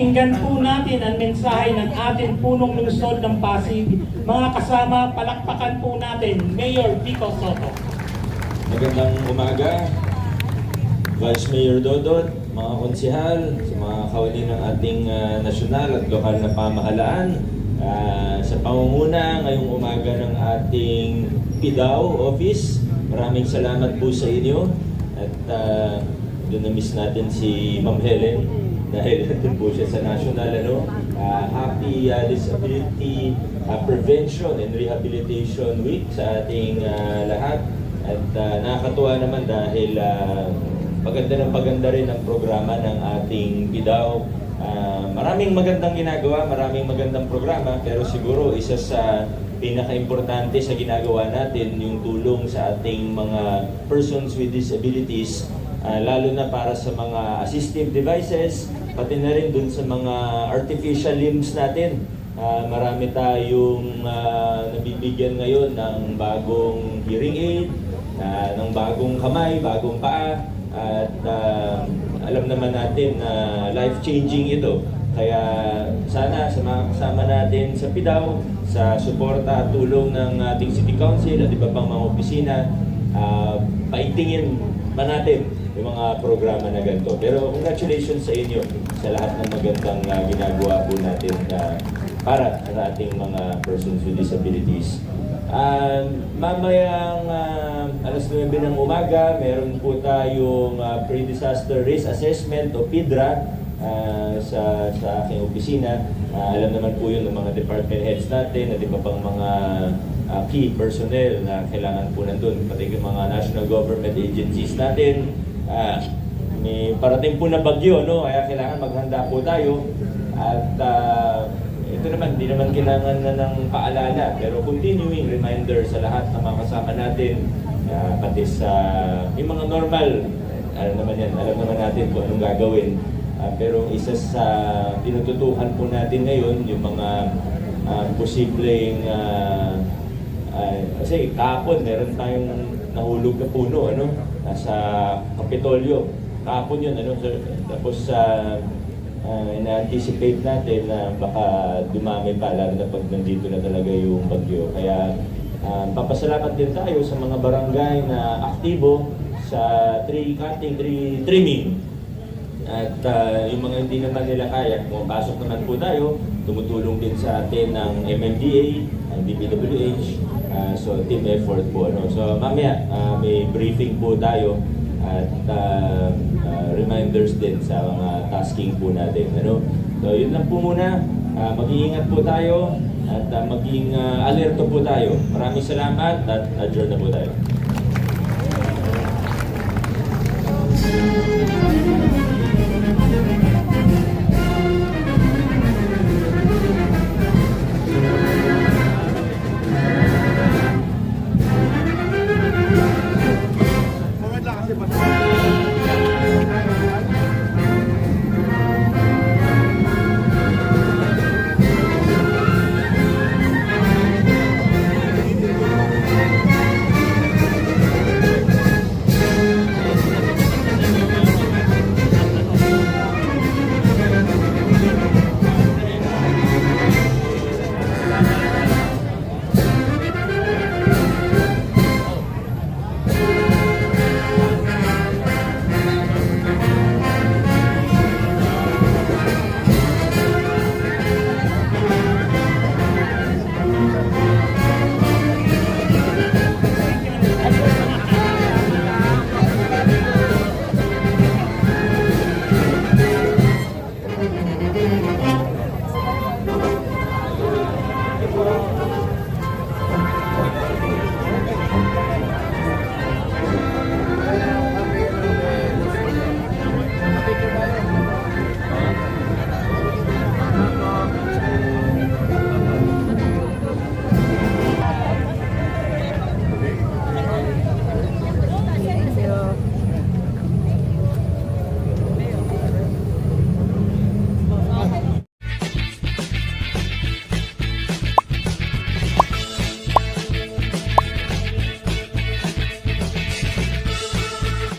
Pakinggan po natin ang mensahe ng ating punong lungsod ng Pasig. Mga kasama, palakpakan po natin, Mayor Vico Soto. Magandang umaga, Vice Mayor Dodot, mga konsihal, sa mga kawani ng ating nasyonal at lokal na pamahalaan. Sa pangunguna ngayong umaga ng ating PIDAO office, maraming salamat po sa inyo. At doon na-miss natin si Ma'am Helen dahil nandun po siya sa National Happy Disability Prevention and Rehabilitation Week sa ating lahat. At nakakatuwa naman dahil paganda rin ang programa ng ating PIDAO. Maraming magandang ginagawa, maraming magandang programa, pero siguro isa sa pinaka-importante sa ginagawa natin yung tulong sa ating mga persons with disabilities, lalo na para sa mga assistive devices, pati na rin dun sa mga artificial limbs natin. Marami tayong nabibigyan ngayon ng bagong hearing aid, ng bagong kamay, bagong paa, at alam naman natin na life-changing ito. Kaya sana sa mga kasama natin sa PIDAO, sa suporta at tulong ng ating City Council at iba pang mga opisina, paigtingin pa natin yung mga programa na ganito. Pero congratulations sa inyo sa lahat ng magandang ginagawa po natin para sa ating mga persons with disabilities. Mamayang alas 9 ng umaga, meron po tayong pre-disaster risk assessment o PIDRA sa aking opisina. Alam naman po yun ng mga department heads natin at iba pang mga key personnel na kailangan po nandun, pati yung mga national government agencies natin. May parating po na bagyo, no? Kaya kailangan maghanda po tayo. At ito naman, di naman kailangan na ng paalala, pero continuing reminder sa lahat ng mga kasama natin, pati sa yung mga normal, alam naman natin kung anong gagawin. Pero isa sa tinututukan po natin ngayon, yung mga posibleng, kasi kahapon meron tayong nahulog na puno, nasa Kapitolyo. Kahapon yun, tapos ina-anticipate natin na baka dumami pa, lalo na pag nandito na talaga yung bagyo. Kaya papasalamat din tayo sa mga barangay na aktibo sa tree cutting, tree trimming. At yung mga hindi naman nila kaya, pumapasok naman po tayo, tumutulong din sa atin ng MMDA, ang DPWH, so team effort po. So mamaya may briefing po tayo at reminders din sa mga tasking po natin. So yun lang po muna, mag-iingat po tayo at maging alerto po tayo. Maraming salamat at adjourn na po tayo.